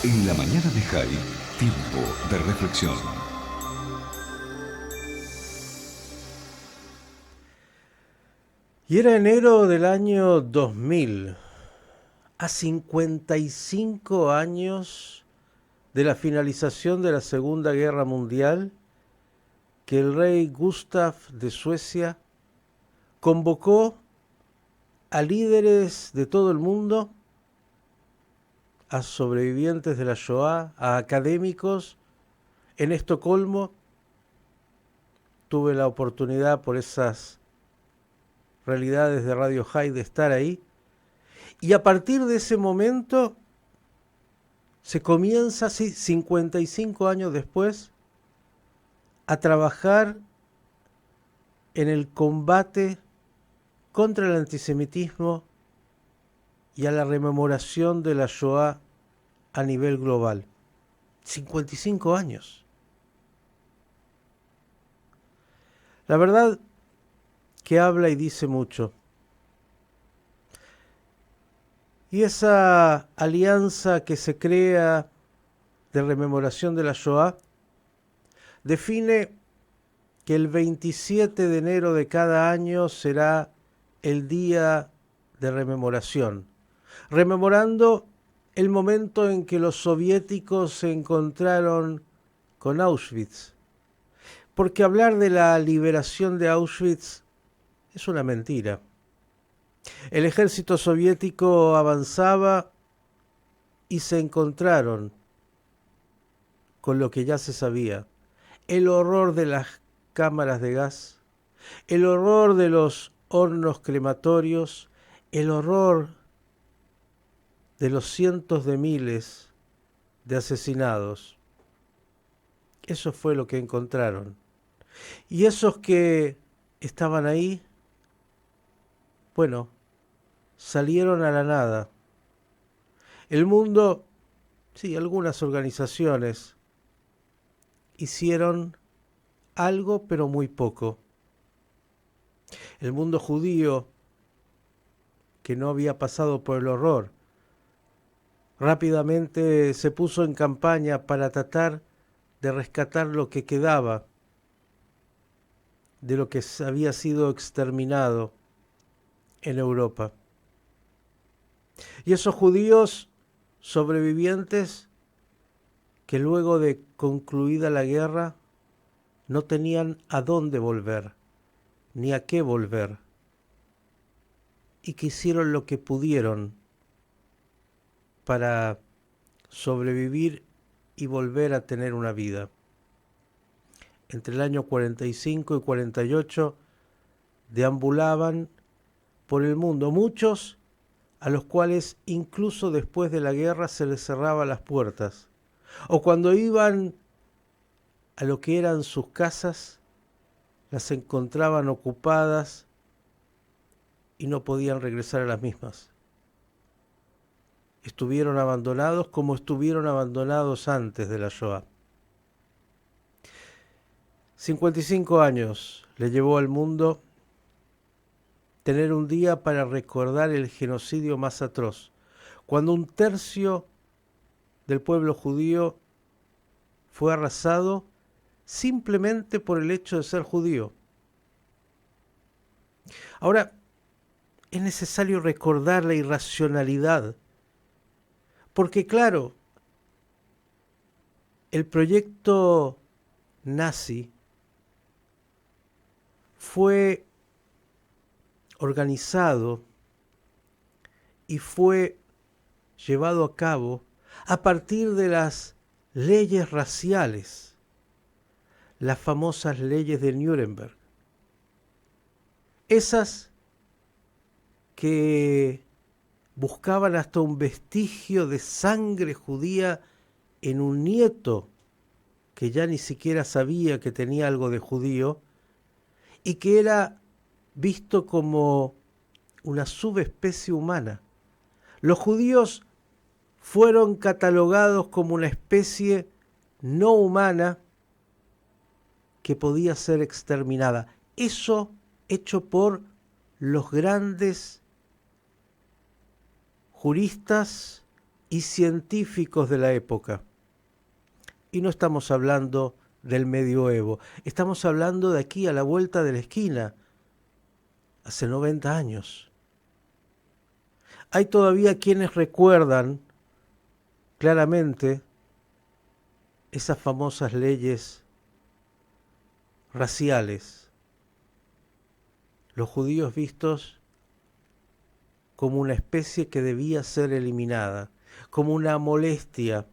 En la mañana de Jai, tiempo de reflexión. Y era enero del año 2000, a 55 años de la finalización de la Segunda Guerra Mundial, que el rey Gustav de Suecia convocó a líderes de todo el mundo, a sobrevivientes de la Shoah, a académicos. En Estocolmo tuve la oportunidad por esas realidades de Radio High de estar ahí. Y a partir de ese momento se comienza, 55 años después, a trabajar en el combate contra el antisemitismo y a la rememoración de la Shoah a nivel global. 55 años. La verdad que habla y dice mucho. Y esa alianza que se crea de rememoración de la Shoah define que el 27 de enero de cada año será el día de rememoración, rememorando el momento en que los soviéticos se encontraron con Auschwitz. Porque hablar de la liberación de Auschwitz es una mentira. El ejército soviético avanzaba y se encontraron con lo que ya se sabía: el horror de las cámaras de gas, el horror de los hornos crematorios, el horror de los cientos de miles de asesinados. Eso fue lo que encontraron. Y esos que estaban ahí, bueno, salieron a la nada. El mundo, sí, algunas organizaciones hicieron algo, pero muy poco. El mundo judío, que no había pasado por el horror, rápidamente se puso en campaña para tratar de rescatar lo que quedaba de lo que había sido exterminado en Europa. Y esos judíos sobrevivientes, que luego de concluida la guerra no tenían a dónde volver, ni a qué volver, y que hicieron lo que pudieron para sobrevivir y volver a tener una vida. Entre el año 45 y 48 deambulaban por el mundo, muchos a los cuales incluso después de la guerra se les cerraban las puertas, o cuando iban a lo que eran sus casas, las encontraban ocupadas y no podían regresar a las mismas. Estuvieron abandonados como estuvieron abandonados antes de la Shoah. 55 años le llevó al mundo tener un día para recordar el genocidio más atroz, cuando un tercio del pueblo judío fue arrasado simplemente por el hecho de ser judío. Ahora, es necesario recordar la irracionalidad, porque claro, el proyecto nazi fue organizado y fue llevado a cabo a partir de las leyes raciales, las famosas leyes de Nuremberg. Esas que buscaban hasta un vestigio de sangre judía en un nieto que ya ni siquiera sabía que tenía algo de judío y que era visto como una subespecie humana. Los judíos fueron catalogados como una especie no humana que podía ser exterminada. Eso hecho por los grandes juristas y científicos de la época. Y no estamos hablando del medioevo, estamos hablando de aquí a la vuelta de la esquina, hace 90 años. Hay todavía quienes recuerdan claramente esas famosas leyes raciales, los judíos vistos como una especie que debía ser eliminada, como una molestia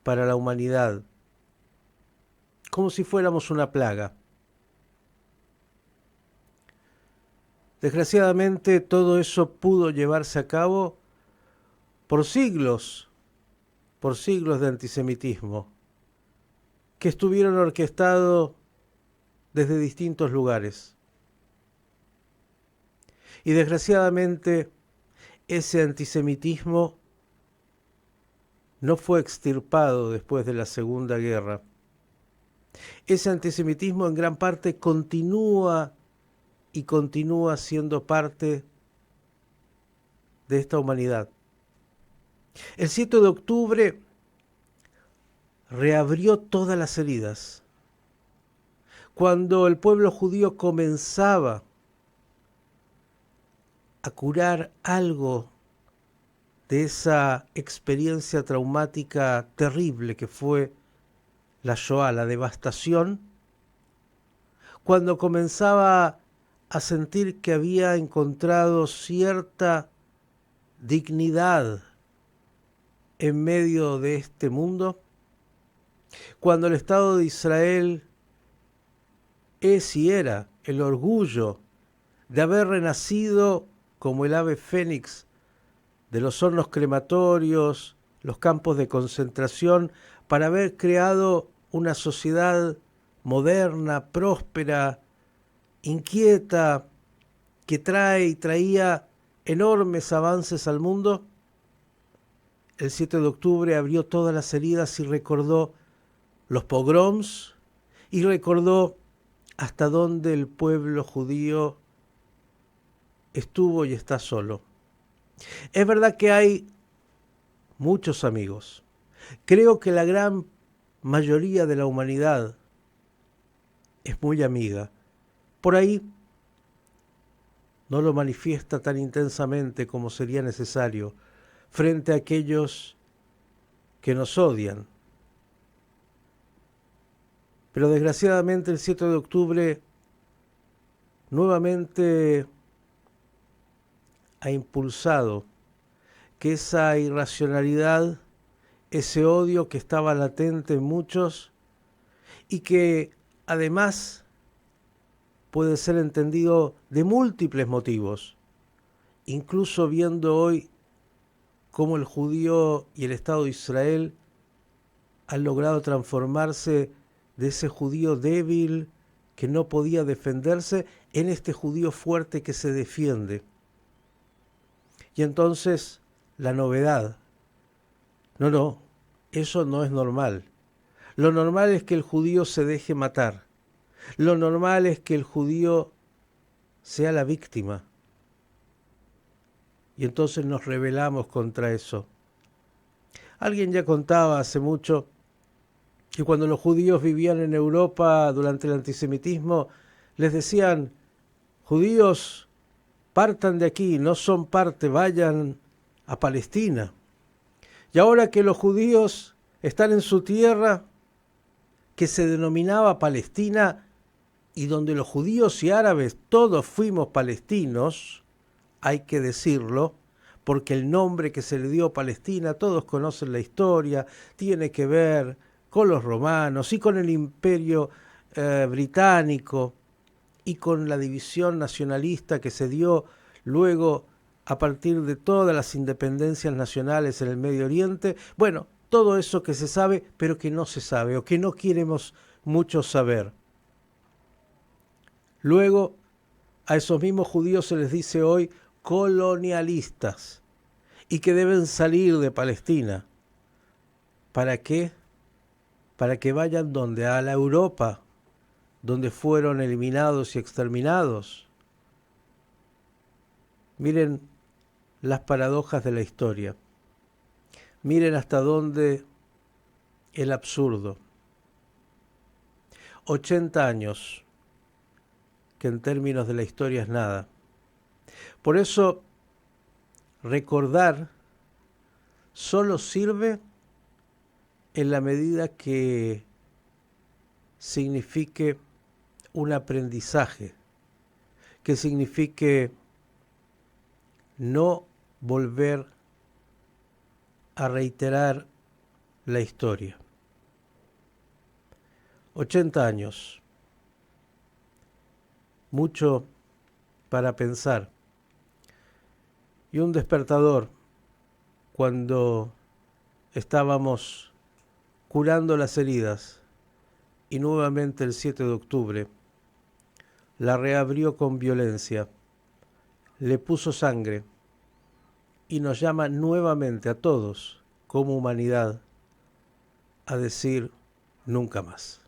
para la humanidad, como si fuéramos una plaga. Desgraciadamente todo eso pudo llevarse a cabo por siglos de antisemitismo, que estuvieron orquestados desde distintos lugares. Y desgraciadamente ese antisemitismo no fue extirpado después de la Segunda Guerra. Ese antisemitismo en gran parte continúa siendo parte de esta humanidad. El 7 de octubre reabrió todas las heridas. Cuando el pueblo judío comenzaba a curar algo de esa experiencia traumática terrible que fue la Shoah, la devastación, cuando comenzaba a sentir que había encontrado cierta dignidad en medio de este mundo, cuando el Estado de Israel es y era el orgullo de haber renacido como el ave fénix de los hornos crematorios, los campos de concentración, para haber creado una sociedad moderna, próspera, inquieta, que traía enormes avances al mundo. El 7 de octubre abrió todas las heridas y recordó los pogroms y recordó hasta dónde el pueblo judío estuvo y está solo. Es verdad que hay muchos amigos. Creo que la gran mayoría de la humanidad es muy amiga. Por ahí no lo manifiesta tan intensamente como sería necesario frente a aquellos que nos odian. Pero desgraciadamente el 7 de octubre nuevamente ha impulsado que esa irracionalidad, ese odio que estaba latente en muchos y que además puede ser entendido de múltiples motivos, incluso viendo hoy cómo el judío y el Estado de Israel han logrado transformarse de ese judío débil que no podía defenderse en este judío fuerte que se defiende. Y entonces la novedad, no, eso no es normal. Lo normal es que el judío se deje matar. Lo normal es que el judío sea la víctima. Y entonces nos rebelamos contra eso. Alguien ya contaba hace mucho que cuando los judíos vivían en Europa durante el antisemitismo, les decían: judíos, partan de aquí, no son parte, vayan a Palestina. Y ahora que los judíos están en su tierra, que se denominaba Palestina, y donde los judíos y árabes todos fuimos palestinos, hay que decirlo, porque el nombre que se le dio a Palestina, todos conocen la historia, tiene que ver con los romanos y con el imperio británico y con la división nacionalista que se dio luego a partir de todas las independencias nacionales en el Medio Oriente. Bueno, todo eso que se sabe, pero que no se sabe o que no queremos mucho saber. Luego, a esos mismos judíos se les dice hoy colonialistas y que deben salir de Palestina. ¿Para qué? Para que vayan donde, a la Europa, donde fueron eliminados y exterminados. Miren las paradojas de la historia. Miren hasta dónde el absurdo. 80 años, que en términos de la historia es nada. Por eso, recordar solo sirve en la medida que signifique un aprendizaje, que signifique no volver a reiterar la historia. 80 años, mucho para pensar, y un despertador cuando estábamos curando las heridas y nuevamente el 7 de octubre la reabrió con violencia, le puso sangre y nos llama nuevamente a todos como humanidad a decir nunca más.